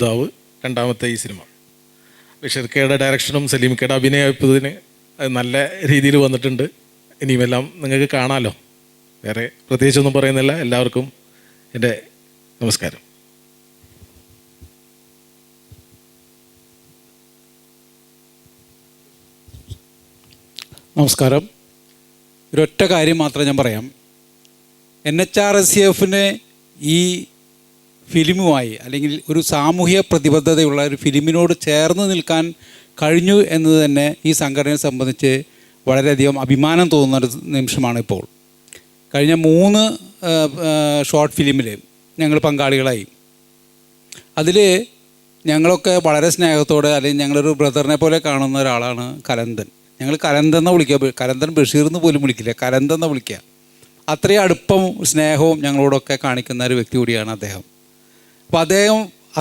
ാവ് രണ്ടാമത്തെ ഈ സിനിമ ബഷീർക്കയുടെ ഡയറക്ഷനും സലീംക്കയുടെ അഭിനയത്തിന് നല്ല രീതിയിൽ വന്നിട്ടുണ്ട്. ഇനിയുമെല്ലാം നിങ്ങൾക്ക് കാണാമല്ലോ. വേറെ പ്രത്യേകിച്ചൊന്നും പറയുന്നില്ല. എല്ലാവർക്കും എൻ്റെ നമസ്കാരം. നമസ്കാരം. ഒരൊറ്റ കാര്യം മാത്രം ഞാൻ പറയാം. NHRSF ഈ ഫിലിമുമായി അല്ലെങ്കിൽ ഒരു സാമൂഹ്യ പ്രതിബദ്ധതയുള്ള ഒരു ഫിലിമിനോട് ചേർന്ന് നിൽക്കാൻ കഴിഞ്ഞു എന്നത് തന്നെ ഈ സംഘടനയെ സംബന്ധിച്ച് വളരെയധികം അഭിമാനം തോന്നുന്ന ഒരു നിമിഷമാണ് ഇപ്പോൾ. കഴിഞ്ഞ 3 ഷോർട്ട് ഫിലിമിൽ ഞങ്ങൾ പങ്കാളികളായി. അതിൽ ഞങ്ങളൊക്കെ വളരെ സ്നേഹത്തോടെ, അല്ലെങ്കിൽ ഞങ്ങളൊരു ബ്രദറിനെ പോലെ കാണുന്ന ഒരാളാണ് കലന്തൻ. ഞങ്ങൾ കലന്തെന്ന് വിളിക്കുക. കലന്തൻ ബഷീർന്ന് പോലും വിളിക്കില്ല, കലന്തെന്ന് വിളിക്കുക. അത്രയും അടുപ്പവും സ്നേഹവും ഞങ്ങളോടൊക്കെ കാണിക്കുന്ന ഒരു വ്യക്തി കൂടിയാണ് അദ്ദേഹം. അപ്പോൾ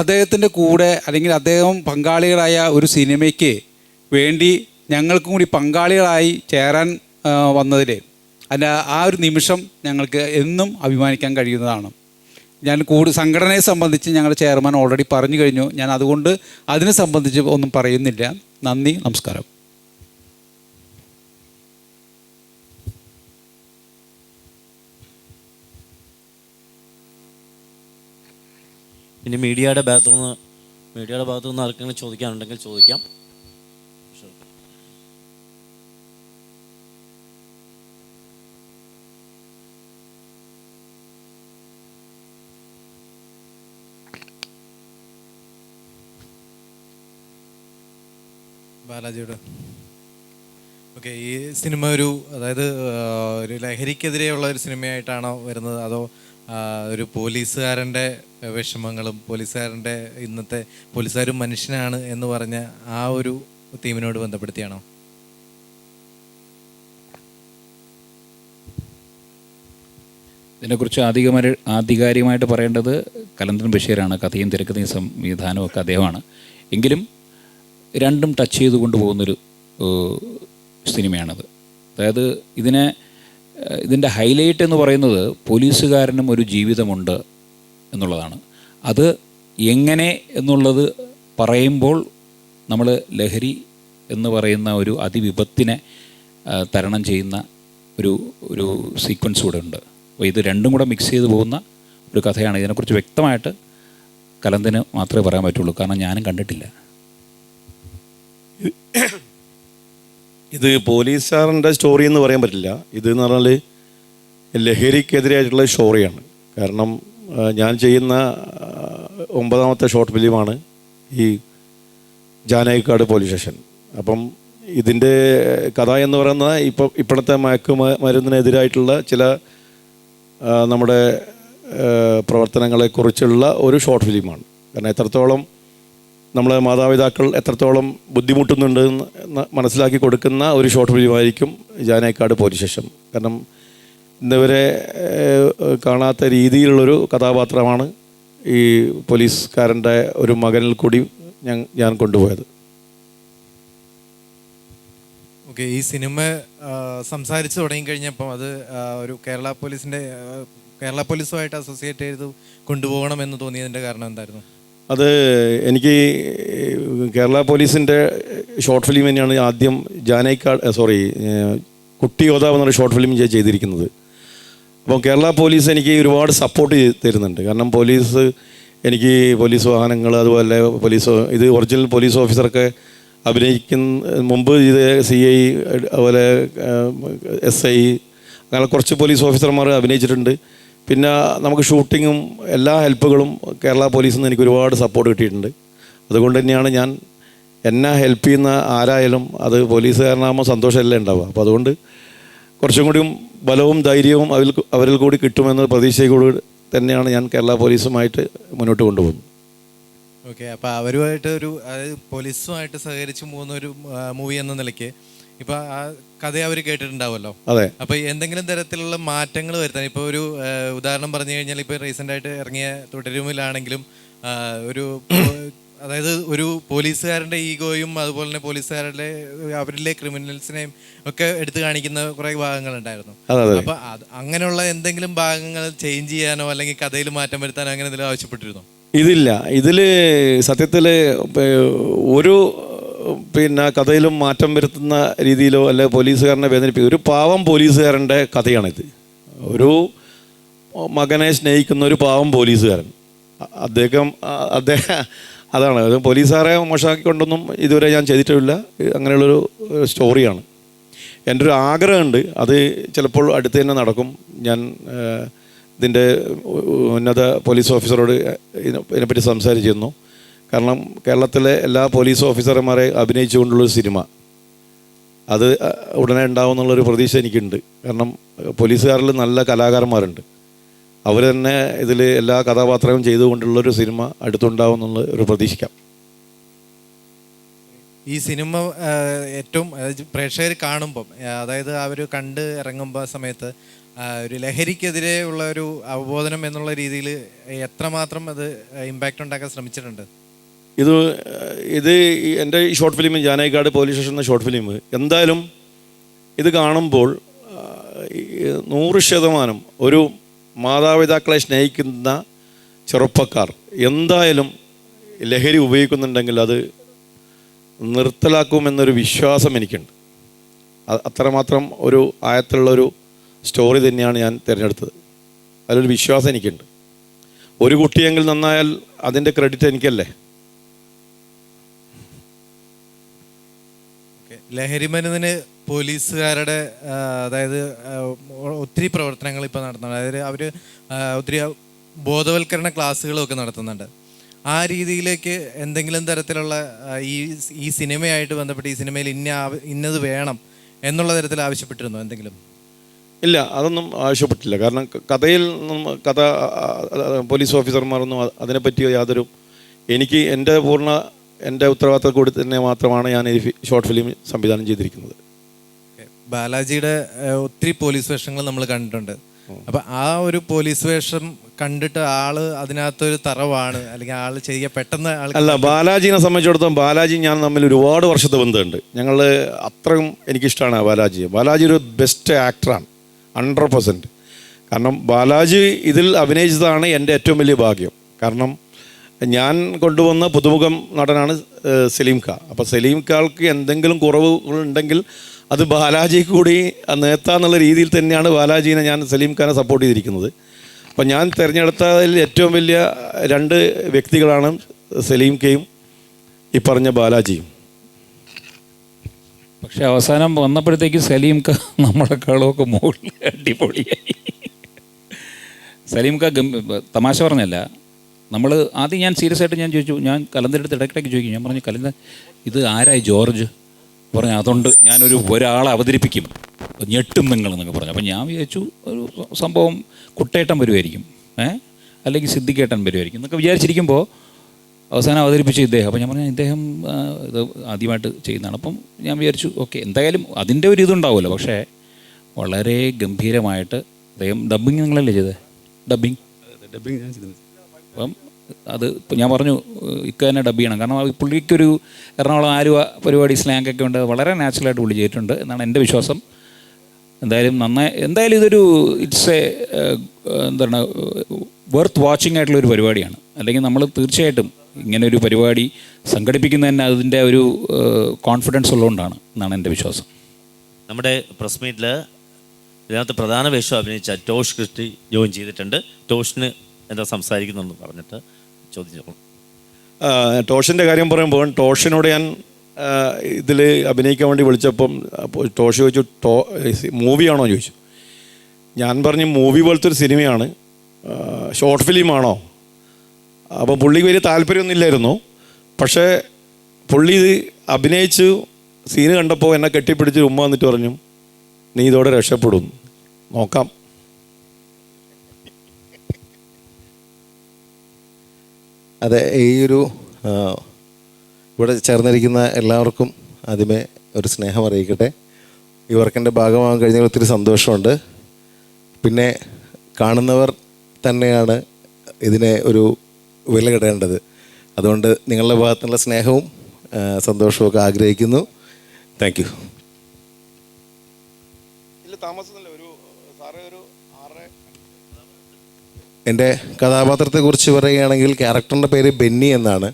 അദ്ദേഹത്തിൻ്റെ കൂടെ അല്ലെങ്കിൽ അദ്ദേഹം പങ്കാളികളായ ഒരു സിനിമയ്ക്ക് വേണ്ടി ഞങ്ങൾക്കും കൂടി പങ്കാളികളായി ചേരാൻ വന്നതിൽ അതിൻ്റെ ആ ഒരു നിമിഷം ഞങ്ങൾക്ക് എന്നും അഭിമാനിക്കാൻ കഴിയുന്നതാണ്. ഞാൻ സംഘടനയെ സംബന്ധിച്ച് ഞങ്ങളുടെ ചെയർമാൻ ഓൾറെഡി പറഞ്ഞു കഴിഞ്ഞു. ഞാൻ അതുകൊണ്ട് അതിനെ സംബന്ധിച്ച് ഒന്നും പറയുന്നില്ല. നന്ദി, നമസ്കാരം. ഇനി മീഡിയയുടെ ഭാഗത്തുനിന്ന് ആർക്കെങ്കിലും ചോദിക്കാനുണ്ടെങ്കിൽ ചോദിക്കാം. ബാലാജിയുടെ ഓക്കെ. ഈ സിനിമ അതായത് ഒരു ലഹരിക്കെതിരെയുള്ള ഒരു സിനിമയായിട്ടാണോ വരുന്നത്, അതോ ഒരു പോലീസുകാരൻ്റെ വിഷമങ്ങളും പോലീസുകാരൻ്റെ ഇന്നത്തെ പോലീസുകാരും മനുഷ്യനാണ് എന്ന് പറഞ്ഞ ആ ഒരു തീമിനോട് ബന്ധപ്പെടുത്തിയാണോ? ഇതിനെക്കുറിച്ച് ആധികാരികമായിട്ട് പറയേണ്ടത് കലന്തൻ ബഷീറാണ്. കഥയും തിരക്കഥയും സംവിധാനവും ഒക്കെ അദ്ദേഹമാണ്. എങ്കിലും രണ്ടും ടച്ച് ചെയ്ത് കൊണ്ടുപോകുന്നൊരു സിനിമയാണത്. അതായത് ഇതിൻ്റെ ഹൈലൈറ്റ് എന്ന് പറയുന്നത് പോലീസുകാരനും ഒരു ജീവിതമുണ്ട് എന്നുള്ളതാണ്. അത് എങ്ങനെ എന്നുള്ളത് പറയുമ്പോൾ നമ്മൾ ലഹരി എന്ന് പറയുന്ന ഒരു അതിവിപത്തിനെ തരണം ചെയ്യുന്ന ഒരു സീക്വൻസ് കൂടെ ഉണ്ട്. അപ്പോൾ ഇത് രണ്ടും കൂടെ മിക്സ് ചെയ്ത് പോകുന്ന ഒരു കഥയാണ്. ഇതിനെക്കുറിച്ച് വ്യക്തമായിട്ട് കലന്തന് മാത്രമേ പറയാൻ പറ്റുള്ളൂ, കാരണം ഞാനും കണ്ടിട്ടില്ല. ഇത് പോലീസുകാരൻ്റെ സ്റ്റോറി എന്ന് പറയാൻ പറ്റില്ല. ഇതെന്ന് പറഞ്ഞാൽ ലഹരിക്കെതിരായിട്ടുള്ള സ്റ്റോറിയാണ്. കാരണം ഞാൻ ചെയ്യുന്ന 9ാമത്തെ ഷോർട്ട് ഫിലിമാണ് ഈ ജാനകിക്കാട് പോലീസ് സ്റ്റേഷൻ. അപ്പം ഇതിൻ്റെ കഥ എന്ന് പറയുന്നത് ഇപ്പോഴത്തെ മയക്കുമരുന്നിനെതിരായിട്ടുള്ള ചില നമ്മുടെ പ്രവർത്തനങ്ങളെക്കുറിച്ചുള്ള ഒരു ഷോർട്ട് ഫിലിമാണ്. കാരണം എത്രത്തോളം നമ്മളെ മാതാപിതാക്കൾ എത്രത്തോളം ബുദ്ധിമുട്ടുന്നുണ്ട് എന്ന് മനസ്സിലാക്കി കൊടുക്കുന്ന ഒരു ഷോർട്ട് ഫിലിമായിരിക്കും ജാനകിക്കാട് പോലീസ് സ്റ്റേഷൻ. കാരണം ഇന്നിവരെ കാണാത്ത രീതിയിലുള്ളൊരു കഥാപാത്രമാണ് ഈ പോലീസുകാരൻ്റെ ഒരു മകനിൽ കൂടി ഞാൻ കൊണ്ടുപോയത്. ഓക്കെ. ഈ സിനിമ സംസാരിച്ച് തുടങ്ങിക്കഴിഞ്ഞപ്പം അത് ഒരു കേരള പോലീസുമായിട്ട് അസോസിയേറ്റ് ചെയ്ത് കൊണ്ടുപോകണമെന്ന് തോന്നിയതിൻ്റെ കാരണം എന്തായിരുന്നു? അത് എനിക്ക് കേരള പോലീസിൻ്റെ ഷോർട്ട് ഫിലിം തന്നെയാണ് ആദ്യം കുട്ടി യോദ്ധാവ് എന്നൊരു ഷോർട്ട് ഫിലിം ചെയ്തിരിക്കുന്നത്. അപ്പോൾ കേരള പോലീസ് എനിക്ക് ഒരുപാട് സപ്പോർട്ട് തരുന്നുണ്ട്. കാരണം എനിക്ക് പോലീസ് വാഹനങ്ങൾ, അതുപോലെ ഇത് ഒറിജിനൽ പോലീസ് ഓഫീസറൊക്കെ അഭിനയിക്കുന്ന മുമ്പ് ഇത് CI, അതുപോലെ SI, അങ്ങനെ കുറച്ച് പോലീസ് ഓഫീസർമാർ അഭിനയിച്ചിട്ടുണ്ട്. പിന്നെ നമുക്ക് ഷൂട്ടിങ്ങും എല്ലാ ഹെൽപ്പുകളും കേരള പോലീസിൽ നിന്ന് എനിക്ക് ഒരുപാട് സപ്പോർട്ട് കിട്ടിയിട്ടുണ്ട്. അതുകൊണ്ട് തന്നെയാണ് എന്നെ ഹെൽപ്പ് ചെയ്യുന്ന ആരായാലും അത് പോലീസുകാരനാകുമ്പോൾ സന്തോഷമല്ലേ ഉണ്ടാവുക. അപ്പോൾ അതുകൊണ്ട് കുറച്ചും കൂടിയും ബലവും ധൈര്യവും അവരിൽ കൂടി കിട്ടുമെന്ന പ്രതീക്ഷയോട് തന്നെയാണ് ഞാൻ കേരള പോലീസുമായിട്ട് മുന്നോട്ട് കൊണ്ടുപോകുന്നത്. ഓക്കെ. അപ്പോൾ അവരുമായിട്ട് അതായത് പോലീസുമായിട്ട് സഹകരിച്ച് പോകുന്ന ഒരു മൂവി എന്ന നിലയ്ക്ക് ഇപ്പോൾ ആ കഥ അവർ കേട്ടിട്ടുണ്ടാവുമല്ലോ. അതെ. അപ്പോൾ എന്തെങ്കിലും തരത്തിലുള്ള മാറ്റങ്ങൾ വരുത്താൻ, ഇപ്പോൾ ഒരു ഉദാഹരണം പറഞ്ഞു കഴിഞ്ഞാൽ ഇപ്പോൾ റീസെൻ്റായിട്ട് ഇറങ്ങിയ തുടരുമിലാണെങ്കിലും ഒരു അതായത് ഒരു പോലീസുകാരൻ്റെ ഈഗോയും അതുപോലെ തന്നെ പോലീസുകാരുടെ അവരിലെ ക്രിമിനൽസിനെയും ഒക്കെ എടുത്തു കാണിക്കുന്ന കുറേ ഭാഗങ്ങളുണ്ടായിരുന്നു. അപ്പൊ അങ്ങനെയുള്ള എന്തെങ്കിലും ഭാഗങ്ങൾ ചേഞ്ച് ചെയ്യാനോ അല്ലെങ്കിൽ കഥയിൽ മാറ്റം വരുത്താനോ അങ്ങനെ എന്തെങ്കിലും ആവശ്യപ്പെട്ടിരുന്നോ? ഇതില്ല. ഇതിൽ സത്യത്തിൽ ഒരു കഥയിലും മാറ്റം വരുത്തുന്ന രീതിയിലോ അല്ലെ പോലീസുകാരനെ വേദനിപ്പിക്കുക, ഒരു പാവം പോലീസുകാരൻ്റെ കഥയാണിത്. ഒരു മകനെ സ്നേഹിക്കുന്ന ഒരു പാവം പോലീസുകാരൻ, അദ്ദേഹം അതാണ്. അത് പോലീസുകാരെ മോശമാക്കിക്കൊണ്ടൊന്നും ഇതുവരെ ഞാൻ ചെയ്തിട്ടില്ല. അങ്ങനെയുള്ളൊരു സ്റ്റോറിയാണ്. എൻ്റെ ഒരു ആഗ്രഹമുണ്ട്, അത് ചിലപ്പോൾ അടുത്ത് തന്നെ നടക്കും. ഞാൻ ഇതിൻ്റെ ഉന്നത പോലീസ് ഓഫീസറോട് ഇതിനെപ്പറ്റി സംസാരിച്ചിരുന്നു. കാരണം കേരളത്തിലെ എല്ലാ പോലീസ് ഓഫീസർമാരെ അഭിനയിച്ചുകൊണ്ടുള്ളൊരു സിനിമ അത് ഉടനെ ഉണ്ടാവും എന്നുള്ളൊരു പ്രതീക്ഷ എനിക്കുണ്ട്. കാരണം പോലീസുകാരിൽ നല്ല കലാകാരന്മാരുണ്ട്. അവർ തന്നെ ഇതിൽ എല്ലാ കഥാപാത്രവും ചെയ്തുകൊണ്ടുള്ളൊരു സിനിമ അടുത്തുണ്ടാവും എന്നുള്ള ഒരു പ്രതീക്ഷിക്കാം. ഈ സിനിമ ഏറ്റവും പ്രേക്ഷകർ കാണുമ്പം, അതായത് അവർ കണ്ട് ഇറങ്ങുമ്പോൾ സമയത്ത് ഒരു ലഹരിക്കെതിരെ ഉള്ള ഒരു അവബോധനം എന്നുള്ള രീതിയിൽ എത്രമാത്രം അത് ഇമ്പാക്റ്റ് ഉണ്ടാക്കാൻ ശ്രമിച്ചിട്ടുണ്ട്? ഇത് എൻ്റെ ഈ short film Janakikkad police station എന്ന ഷോർട്ട് ഫിലിം എന്തായാലും ഇത് കാണുമ്പോൾ 100% ഒരു മാതാപിതാക്കളെ സ്നേഹിക്കുന്ന ചെറുപ്പക്കാർ എന്തായാലും ലഹരി ഉപയോഗിക്കുന്നുണ്ടെങ്കിൽ അത് നിർത്തലാക്കുമെന്നൊരു വിശ്വാസം എനിക്കുണ്ട്. അത്രമാത്രം ഒരു ആയത്തുള്ളൊരു സ്റ്റോറി തന്നെയാണ് ഞാൻ തിരഞ്ഞെടുത്തത്. അതിലൊരു വിശ്വാസം എനിക്കുണ്ട്. ഒരു കുട്ടിയെങ്കിൽ നന്നായാൽ അതിൻ്റെ ക്രെഡിറ്റ് എനിക്കല്ലേ. ലഹരിമരുന്നിന് പോലീസുകാരുടെ അതായത് ഒത്തിരി പ്രവർത്തനങ്ങൾ ഇപ്പോൾ നടത്തുന്നുണ്ട്. അതായത് അവർ ഒത്തിരി ബോധവൽക്കരണ ക്ലാസ്സുകളൊക്കെ നടത്തുന്നുണ്ട്. ആ രീതിയിലേക്ക് എന്തെങ്കിലും തരത്തിലുള്ള ഈ സിനിമയായിട്ട് ബന്ധപ്പെട്ട് ഈ സിനിമയിൽ ഇന്നത് വേണം എന്നുള്ള തരത്തിൽ ആവശ്യപ്പെട്ടിരുന്നോ എന്തെങ്കിലും? ഇല്ല, അതൊന്നും ആവശ്യപ്പെട്ടില്ല. കാരണം കഥ പോലീസ് ഓഫീസർമാരൊന്നും അതിനെപ്പറ്റി യാതൊരു എനിക്ക് എൻ്റെ ഉത്തരവാദിത്തം കൂടി തന്നെ മാത്രമാണ് ഞാൻ ഈ ഷോർട്ട് ഫിലിം സംവിധാനം ചെയ്തിരിക്കുന്നത്. ബാലാജിയുടെ ഒത്തിരി പോലീസ് വേഷങ്ങൾ നമ്മൾ കണ്ടിട്ടുണ്ട്. അപ്പം ആ ഒരു പോലീസ് വേഷം കണ്ടിട്ട് ആള് അതിനകത്തൊരു തറവാണ്, അല്ലെങ്കിൽ ആള് പെട്ടെന്ന് അല്ല. ബാലാജിനെ സംബന്ധിച്ചിടത്തോളം ബാലാജി ഞാൻ തമ്മിൽ ഒരുപാട് വർഷത്തെ ബന്ധമുണ്ട്. ഞങ്ങൾ അത്രയും എനിക്കിഷ്ടമാണ് ബാലാജി ഒരു ബെസ്റ്റ് ആക്ടറാണ് 100%. കാരണം ബാലാജി ഇതിൽ അഭിനയിച്ചതാണ് എൻ്റെ ഏറ്റവും വലിയ ഭാഗ്യം. കാരണം ഞാൻ കൊണ്ടുവന്ന പുതുമുഖം നടനാണ് സലീം ഖാ. അപ്പോൾ സലീം ഖാൾക്ക് എന്തെങ്കിലും കുറവുകളുണ്ടെങ്കിൽ അത് ബാലാജി കൂടി നേത്താന്നുള്ള രീതിയിൽ തന്നെയാണ് ബാലാജീനെ ഞാൻ സലീം ഖാനെ സപ്പോർട്ട് ചെയ്തിരിക്കുന്നത്. അപ്പം ഞാൻ തിരഞ്ഞെടുത്തതിൽ ഏറ്റവും വലിയ 2 വ്യക്തികളാണ് സലീം ഖയും ഈ പറഞ്ഞ ബാലാജിയും. പക്ഷെ അവസാനം വന്നപ്പോഴത്തേക്ക് സലീം ഖാ നമ്മളെക്കാളൊക്കെ മുകളിൽ അടിപൊളിയായി. സലീം ഖാ തമാശ പറഞ്ഞല്ല. നമ്മൾ ആദ്യം ഞാൻ സീരിയസ് ആയിട്ട് ഞാൻ ചോദിച്ചു, ഞാൻ കലന്തരെടുത്ത് ഇടയ്ക്കിടയ്ക്ക് ചോദിക്കും. ഞാൻ പറഞ്ഞു, കലന്ത ഇത് ആരായി ജോർജ്? പറഞ്ഞു, അതുകൊണ്ട് ഒരാളെ അവതരിപ്പിക്കും, ഞെട്ടും നിങ്ങളെന്നൊക്കെ പറഞ്ഞു. അപ്പം ഞാൻ വിചാരിച്ചു ഒരു സംഭവം കുട്ടേട്ടൻ വരുമായിരിക്കും, അല്ലെങ്കിൽ സിദ്ദിഖേട്ടൻ വരുമായിരിക്കും എന്നൊക്കെ വിചാരിച്ചിരിക്കുമ്പോൾ അവസാനം അവതരിപ്പിച്ച ഇദ്ദേഹം. അപ്പം ഞാൻ പറഞ്ഞു, ഇദ്ദേഹം ഇത് ആദ്യമായിട്ട് ചെയ്യുന്നതാണ്. അപ്പം ഞാൻ വിചാരിച്ചു ഓക്കെ, എന്തായാലും അതിൻ്റെ ഒരു ഇതുണ്ടാവുമല്ലോ. പക്ഷേ വളരെ ഗംഭീരമായിട്ട് അദ്ദേഹം ഡബ്ബിങ് നിങ്ങളല്ലേ ചെയ്തത്? ഡബ്ബിങ് ഞാൻ ചെയ്തത്. അപ്പം അത് ഞാൻ പറഞ്ഞു ഇക്ക തന്നെ ഡബ് ചെയ്യണം. കാരണം പുള്ളിക്കൊരു എറണാകുളം ആലുവ പരിപാടി സ്ലാങ്ങൊക്കെ ഉണ്ട്, വളരെ നാച്ചുറലായിട്ട് പുള്ളി ചെയ്തിട്ടുണ്ട് എന്നാണ് എൻ്റെ വിശ്വാസം. എന്തായാലും ഇതൊരു എന്താണ് വർത്ത് വാച്ചിങ് ആയിട്ടുള്ളൊരു പരിപാടിയാണ്. അല്ലെങ്കിൽ നമ്മൾ തീർച്ചയായിട്ടും ഇങ്ങനൊരു പരിപാടി സംഘടിപ്പിക്കുന്നത് തന്നെ അതിൻ്റെ ഒരു കോൺഫിഡൻസ് ഉള്ളതുകൊണ്ടാണ് എന്നാണ് എൻ്റെ വിശ്വാസം. നമ്മുടെ പ്രസ് മീറ്റിൽ ഇതിനകത്ത് പ്രധാന വേഷം അഭിനയിച്ച ടോഷ് ക്രിസ്റ്റി ജോയിൻ ചെയ്തിട്ടുണ്ട്. ടോഷിന് എന്താ സംസാരിക്കുന്നെന്ന് പറഞ്ഞിട്ട് ചോദിച്ചോളൂ. ടോഷിൻ്റെ കാര്യം പറയുമ്പോൾ ടോഷിനോട് ഞാൻ ഇതിൽ അഭിനയിക്കാൻ വേണ്ടി വിളിച്ചപ്പം ടോഷ് ചോദിച്ചു, മൂവിയാണോ ചോദിച്ചു. ഞാൻ പറഞ്ഞു മൂവി പോലത്തെ ഒരു സിനിമയാണ്, ഷോർട്ട് ഫിലിമാണോ. അപ്പോൾ പുള്ളിക്ക് വലിയ താല്പര്യമൊന്നുമില്ലായിരുന്നു. പക്ഷേ പുള്ളി ഇത് അഭിനയിച്ചു സീന് കണ്ടപ്പോൾ എന്നെ കെട്ടിപ്പിടിച്ച് ഉമ്മ വന്നിട്ട് പറഞ്ഞു, നീ ഇതോടെ രക്ഷപ്പെടും, നോക്കാം. അതെ, ഈ ഒരു ഇവിടെ ചേർന്നിരിക്കുന്ന എല്ലാവർക്കും ആദ്യമേ ഒരു സ്നേഹം അറിയിക്കട്ടെ. ഈ വർക്കിൻ്റെ ഭാഗമാകാൻ കഴിഞ്ഞാൽ ഒത്തിരി സന്തോഷമുണ്ട്. പിന്നെ കാണുന്നവർ തന്നെയാണ് ഇതിനെ ഒരു വിലയിടേണ്ടത്. അതുകൊണ്ട് നിങ്ങളുടെ ഭാഗത്തുള്ള സ്നേഹവും സന്തോഷവും ഒക്കെ ആഗ്രഹിക്കുന്നു. Thank you. എൻ്റെ കഥാപാത്രത്തെക്കുറിച്ച് പറയുകയാണെങ്കിൽ ക്യാരക്ടറിൻ്റെ പേര് ബെന്നി എന്നാണ്.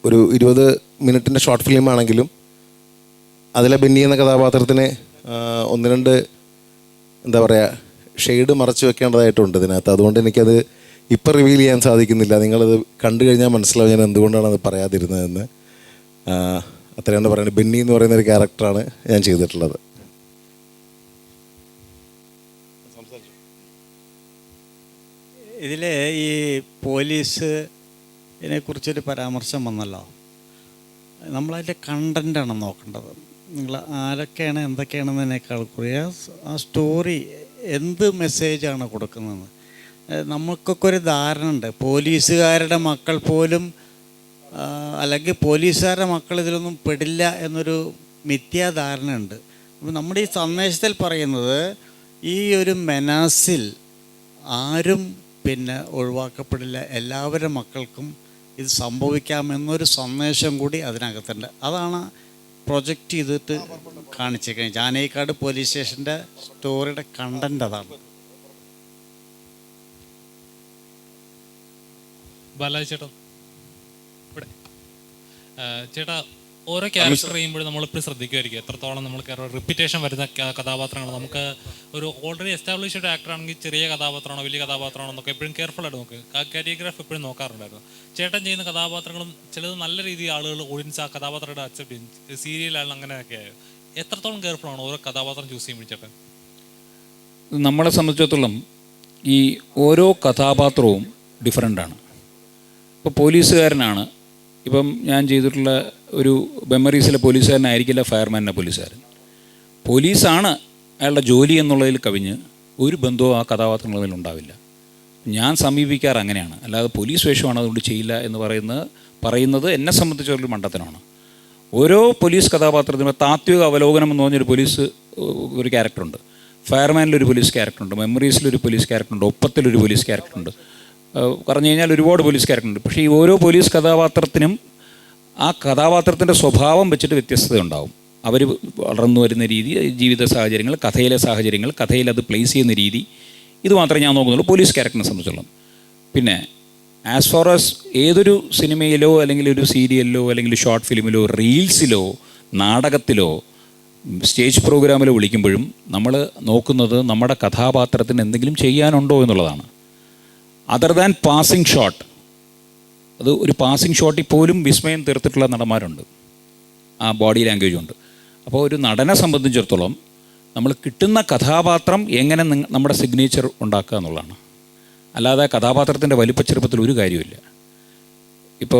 ഒരു 20 മിനിറ്റിൻ്റെ ഷോർട്ട് ഫിലിമാണെങ്കിലും അതിലെ ബെന്നി എന്ന കഥാപാത്രത്തിന് 1-2 എന്താ പറയുക ഷെയ്ഡ് മറച്ചു വെക്കേണ്ടതായിട്ടുണ്ട് ഇതിനകത്ത്. അതുകൊണ്ട് എനിക്കത് ഇപ്പം റിവീൽ ചെയ്യാൻ സാധിക്കുന്നില്ല. നിങ്ങളത് കണ്ടു കഴിഞ്ഞാൽ മനസ്സിലാവും ഞാൻ എന്തുകൊണ്ടാണ് അത് പറയാതിരുന്നതെന്ന്. അത്രയാണ് പറയുന്നത്. ബെന്നി എന്ന് പറയുന്ന ഒരു ക്യാരക്ടറാണ് ഞാൻ ചെയ്തിട്ടുള്ളത്. ഇതിൽ ഈ പോലീസിനെ കുറിച്ചൊരു പരാമർശം വന്നല്ലോ. നമ്മളതിൻ്റെ കണ്ടൻ്റാണ് നോക്കേണ്ടത്. നിങ്ങൾ ആരൊക്കെയാണ് എന്തൊക്കെയാണെന്നതിനേക്കാൾ ആ സ്റ്റോറി എന്ത് മെസ്സേജാണ് കൊടുക്കുന്നതെന്ന്. നമുക്കൊക്കെ ഒരു ധാരണ ഉണ്ട്, പോലീസുകാരുടെ മക്കൾ പോലും അല്ലെങ്കിൽ പോലീസുകാരുടെ മക്കൾ ഇതിലൊന്നും പെടില്ല എന്നൊരു മിഥ്യാധാരണ ഉണ്ട്. അപ്പം നമ്മുടെ ഈ സന്ദേശത്തിൽ പറയുന്നത് ഈ ഒരു മെനാസിൽ ആരും ഒഴിവാക്കപ്പെടില്ല, എല്ലാവരുടെ മക്കൾക്കും ഇത് സംഭവിക്കാമെന്നൊരു സന്ദേശം കൂടി അതിനകത്തുണ്ട്. അതാണ് പ്രൊജക്റ്റ് ചെയ്തിട്ട് കാണിച്ചേക്കുന്നത്. ജാനകിക്കാട് പോലീസ് സ്റ്റേഷൻ്റെ സ്റ്റോറിയുടെ കണ്ടന്റ് അതാണ്. ബാലാജി ചേട്ടൻ ഇവിടെ ചേട്ടാ, ഓരോ ക്യാരക്ടർ ചെയ്യുമ്പോഴും നമ്മളിപ്പോൾ ശ്രദ്ധിക്കുമായിരിക്കും എത്രത്തോളം നമ്മൾ റിപ്പീറ്റേഷൻ വരുന്ന കഥാപാത്രങ്ങൾ. നമുക്ക് ഒരു ഓൾറെഡി എസ്റ്റാബ്ലിഷ്ഡ് ആക്ടർ ആണെങ്കിൽ ചെറിയ കഥാപാത്രമാണോ വലിയ കഥാപാത്രമാണോ എന്നൊക്കെ എപ്പോഴും കെയർഫുൾ ആയിട്ട് നോക്കുക. ആ കാരിയോഗ്രാഫ് എപ്പോഴും നോക്കാറുണ്ടായിരുന്നു. ചേട്ടൻ ചെയ്യുന്ന കഥാപാത്രങ്ങളും ചിലത് നല്ല രീതിയിൽ ആളുകൾ ഓഡിയൻസ് ആ കഥാപാത്രത്തെ അക്സെപ്റ്റ് ചെയ്യും. സീരിയലാണ് അങ്ങനെയൊക്കെ ആയത്. എത്രത്തോളം കെയർഫുൾ ആണ് ഓരോ കഥാപാത്രം ചൂസ് ചെയ്യുമ്പോൾ ചേട്ടൻ? നമ്മളെ സംബന്ധിച്ചിടത്തോളം ഈ ഓരോ കഥാപാത്രവും ഡിഫറെൻ്റാണ്. ഇപ്പോൾ പോലീസുകാരനാണ്, ഇപ്പം ഞാൻ ചെയ്തിട്ടുള്ള ഒരു മെമ്മറീസിലെ പോലീസുകാരനായിരിക്കില്ല ഫയർമാനിൻ്റെ പോലീസുകാരൻ. പോലീസാണ് അയാളുടെ ജോലി എന്നുള്ളതിൽ കവിഞ്ഞ് ഒരു ബന്ധവും ആ കഥാപാത്രങ്ങളിൽ ഉണ്ടാവില്ല. ഞാൻ സമീപിക്കാറ് അങ്ങനെയാണ്. അല്ലാതെ പോലീസ് വേഷമാണ് അതുകൊണ്ട് ചെയ്യില്ല എന്ന് പറയുന്നത് എന്നെ സംബന്ധിച്ചൊരു മണ്ടത്തരമാണ്. ഓരോ പോലീസ് കഥാപാത്രത്തിനും താത്വിക അവലോകനം എന്ന് പറഞ്ഞൊരു പോലീസ് ഒരു ക്യാരക്ടറുണ്ട്, ഫയർമാനിലൊരു പോലീസ് ക്യാരക്ടറുണ്ട്, മെമ്മറീസിലൊരു പോലീസ് ക്യാരക്ടറുണ്ട്, ഒപ്പത്തിലൊരു പോലീസ് ക്യാരക്ടറുണ്ട്, പറഞ്ഞു കഴിഞ്ഞാൽ ഒരുപാട് പോലീസ് ക്യാരക്ടറുണ്ട്. പക്ഷേ ഈ ഓരോ പോലീസ് കഥാപാത്രത്തിനും ആ കഥാപാത്രത്തിൻ്റെ സ്വഭാവം വെച്ചിട്ട് വ്യത്യസ്തത ഉണ്ടാവും. അവർ വളർന്നു വരുന്ന രീതി, ജീവിത സാഹചര്യങ്ങൾ, കഥയിലെ സാഹചര്യങ്ങൾ, കഥയിൽ അത് പ്ലേസ് ചെയ്യുന്ന രീതി, ഇത് മാത്രമേ ഞാൻ നോക്കുന്നുള്ളൂ പോലീസ് ക്യാരക്ടറിനെ സംബന്ധിച്ചോളം. പിന്നെ ആസ് ഫാർ ആസ് ഏതൊരു സിനിമയിലോ അല്ലെങ്കിൽ ഒരു സീരിയലിലോ അല്ലെങ്കിൽ ഷോർട്ട് ഫിലിമിലോ റീൽസിലോ നാടകത്തിലോ സ്റ്റേജ് പ്രോഗ്രാമിലോ വിളിക്കുമ്പോഴും നമ്മൾ നോക്കുന്നത് നമ്മുടെ കഥാപാത്രത്തിന് എന്തെങ്കിലും ചെയ്യാനുണ്ടോ എന്നുള്ളതാണ്. അതർ ദാൻ പാസിംഗ് ഷോട്ട്, അത് ഒരു പാസിംഗ് ഷോട്ടിൽ പോലും വിസ്മയം തീർത്തിട്ടുള്ള നടന്മാരുണ്ട്, ആ ബോഡി ലാംഗ്വേജ് ഉണ്ട്. അപ്പോൾ ഒരു നടനെ സംബന്ധിച്ചിടത്തോളം നമ്മൾ കിട്ടുന്ന കഥാപാത്രം എങ്ങനെ നമ്മുടെ സിഗ്നേച്ചർ ഉണ്ടാക്കുക എന്നുള്ളതാണ്. അല്ലാതെ കഥാപാത്രത്തിൻ്റെ വലിപ്പച്ചെറുപ്പത്തിൽ ഒരു കാര്യമില്ല. ഇപ്പോൾ